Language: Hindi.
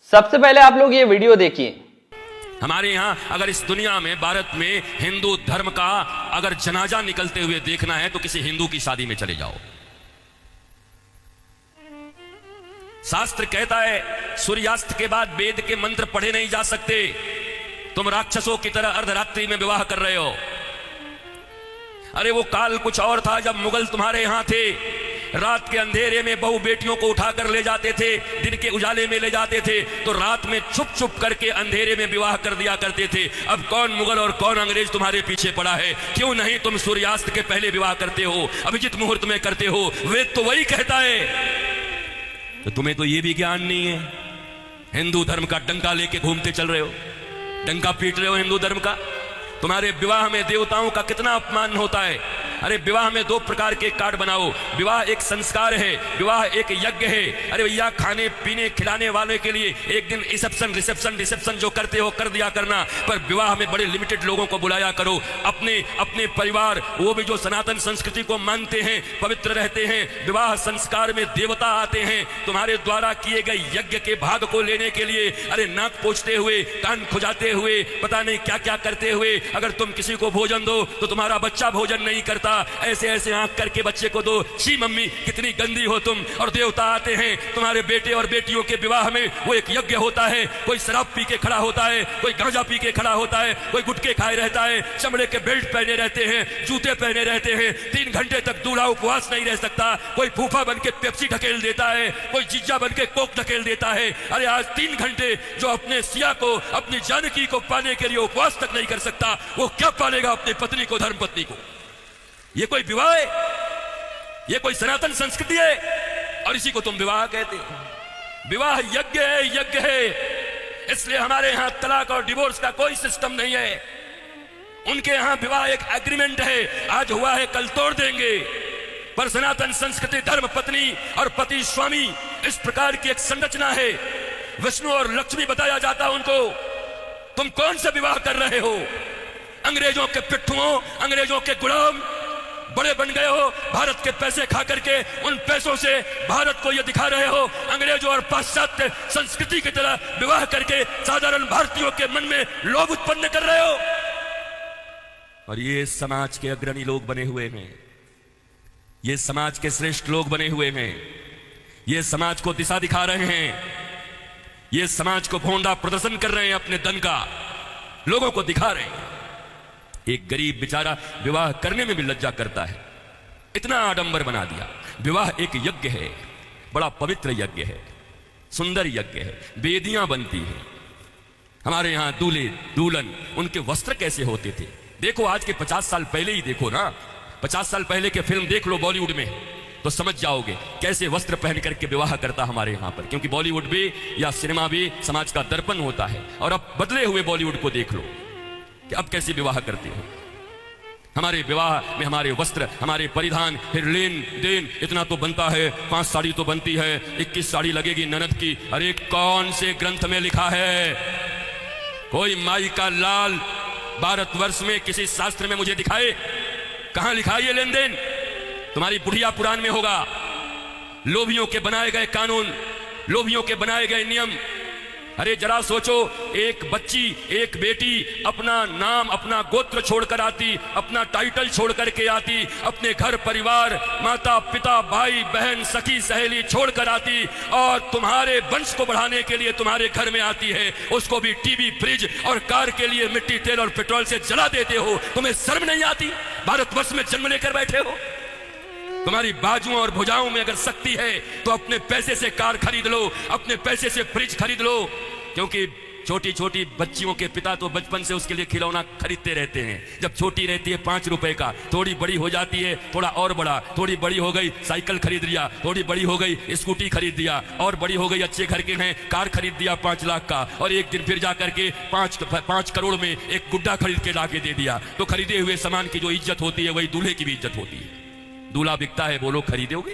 सबसे पहले आप लोग ये वीडियो देखिए। हमारे यहां अगर इस दुनिया में भारत में हिंदू धर्म का अगर जनाजा निकलते हुए देखना है तो किसी हिंदू की शादी में चले जाओ। शास्त्र कहता है सूर्यास्त के बाद वेद के मंत्र पढ़े नहीं जा सकते। तुम राक्षसों की तरह अर्धरात्रि में विवाह कर रहे हो। अरे वो काल कुछ और था जब मुगल तुम्हारे यहां थे। रात के अंधेरे में बहु बेटियों को उठाकर ले जाते थे, दिन के उजाले में ले जाते थे, तो रात में छुप छुप करके अंधेरे में विवाह कर दिया करते थे। अब कौन मुगल और कौन अंग्रेज तुम्हारे पीछे पड़ा है? क्यों नहीं तुम सूर्यास्त के पहले विवाह करते हो, अभिजित मुहूर्त में करते हो? वेद तो वही कहता है। तो तुम्हें तो ये भी ज्ञान नहीं है। हिंदू धर्म का डंका लेके घूमते चल रहे हो, डंका पीट रहे हो हिंदू धर्म का। तुम्हारे विवाह में देवताओं का कितना अपमान होता है। अरे विवाह में दो प्रकार के कार्ड बनाओ। विवाह एक संस्कार है, विवाह एक यज्ञ है। अरे भैया खाने पीने खिलाने वाले के लिए एक दिन रिसेप्शन जो करते हो कर दिया करना, पर विवाह में बड़े लिमिटेड लोगों को बुलाया करो। अपने अपने परिवार, वो भी जो सनातन संस्कृति को मानते हैं, पवित्र रहते हैं। विवाह संस्कार में देवता आते हैं तुम्हारे द्वारा किए गए यज्ञ के भाग को लेने के लिए। अरे नाक पोंछते हुए, कान खुजाते हुए, पता नहीं क्या क्या करते हुए अगर तुम किसी को भोजन दो तो तुम्हारा बच्चा भोजन नहीं करता। ऐसे ऐसे आंख करके बच्चे को दो, छी मम्मी कितनी गंदी हो तुम। और देवता आते हैं तुम्हारे बेटे और बेटियों के विवाह में, वो एक यज्ञ होता है। कोई शराब पी के खड़ा होता है, कोई गांजा पी के खड़ा होता है, कोई गुटके खाए रहता है, चमड़े के बेल्ट पहने रहते हैं, जूते पहने रहते हैं। 3 घंटे तक दूल्हा उपवास नहीं रह सकता। कोई फूफा बन के पेप्सी ढकेल देता है, कोई जीजा बन के कोक ढकेल देता है। अरे आज 3 घंटे जो अपने सिया को, अपनी जानकी को पाने के लिए उपवास तक नहीं कर सकता, वो क्या पालेगा अपनी पत्नी को, धर्म पत्नी को? ये कोई विवाह है? ये कोई सनातन संस्कृति है? और इसी को तुम विवाह कहते हो। विवाह यज्ञ है, यज्ञ है। इसलिए हमारे यहां तलाक और डिवोर्स का कोई सिस्टम नहीं है। उनके यहां विवाह एक एग्रीमेंट है, आज हुआ है कल तोड़ देंगे। पर सनातन संस्कृति धर्म पत्नी और पति स्वामी, इस प्रकार की एक संरचना है। विष्णु और लक्ष्मी बताया जाता उनको। तुम कौन सा विवाह कर रहे हो? अंग्रेजों के पिट्ठुओं, अंग्रेजों के गुलाम बड़े बन गए हो। भारत के पैसे खा करके उन पैसों से भारत को यह दिखा रहे हो अंग्रेजों और पाश्चात्य संस्कृति की तरह विवाह करके साधारण भारतीयों के मन में लोभ उत्पन्न कर रहे हो। और ये समाज के अग्रणी लोग बने हुए हैं, ये समाज के श्रेष्ठ लोग बने हुए हैं, ये समाज को दिशा दिखा रहे हैं, ये समाज को भोंडा प्रदर्शन कर रहे हैं, अपने धन का लोगों को दिखा रहे हैं। एक गरीब बेचारा विवाह करने में भी लज्जा करता है, इतना आडंबर बना दिया। विवाह एक यज्ञ है, बड़ा पवित्र यज्ञ है, सुंदर यज्ञ है, वेदियां बनती हैं। हमारे यहां दूल्हे दुल्हन, उनके वस्त्र कैसे होते थे देखो। आज के 50 साल पहले ही देखो ना, 50 साल पहले के फिल्म देख लो बॉलीवुड में, तो समझ जाओगे कैसे वस्त्र पहन करके विवाह करता हमारे यहां पर। क्योंकि बॉलीवुड भी या सिनेमा भी समाज का दर्पण होता है। और अब बदले हुए बॉलीवुड को देख लो कि अब कैसे विवाह करते हो। हमारे विवाह में हमारे वस्त्र, हमारे परिधान, फिर लेन देन इतना तो बनता है। 5 साड़ी तो बनती है, 21 साड़ी लगेगी ननद की। अरे कौन से ग्रंथ में लिखा है? कोई माई का लाल भारतवर्ष में किसी शास्त्र में मुझे दिखाए? कहां लिखा है ये लेन देन? तुम्हारी बुढ़िया पुराण में होगा। लोभियों के बनाए गए कानून, लोभियों के बनाए गए नियम। अरे जरा सोचो, एक बच्ची, एक बेटी अपना नाम, अपना गोत्र छोड़कर आती, अपना टाइटल छोड़ करके आती, अपने घर परिवार, माता पिता भाई बहन सखी सहेली छोड़कर आती, और तुम्हारे वंश को बढ़ाने के लिए तुम्हारे घर में आती है। उसको भी टीवी, फ्रिज और कार के लिए मिट्टी तेल और पेट्रोल से जला देते हो। तुम्हें शर्म नहीं आती? भारतवर्ष में जन्म लेकर बैठे हो। तुम्हारी बाजुओं और भुजाओं में अगर शक्ति है तो अपने पैसे से कार खरीद लो, अपने पैसे से फ्रिज खरीद लो। क्योंकि छोटी छोटी बच्चियों के पिता तो बचपन से उसके लिए खिलौना खरीदते रहते हैं। जब छोटी रहती है 5 रुपए का, थोड़ी बड़ी हो जाती है थोड़ा और बड़ा, थोड़ी बड़ी हो गई साइकिल खरीद लिया, थोड़ी बड़ी हो गई स्कूटी खरीद दिया, और बड़ी हो गई अच्छे घर के हैं कार खरीद दिया 5 लाख का, और एक दिन फिर जा करके 5 करोड़ में एक गुड्डा खरीद के लाके दे दिया। तो खरीदे हुए सामान की जो इज्जत होती है वही दूल्हे की भी इज्जत होती है। दूल्हा बिकता है, बोलो खरीदोगे?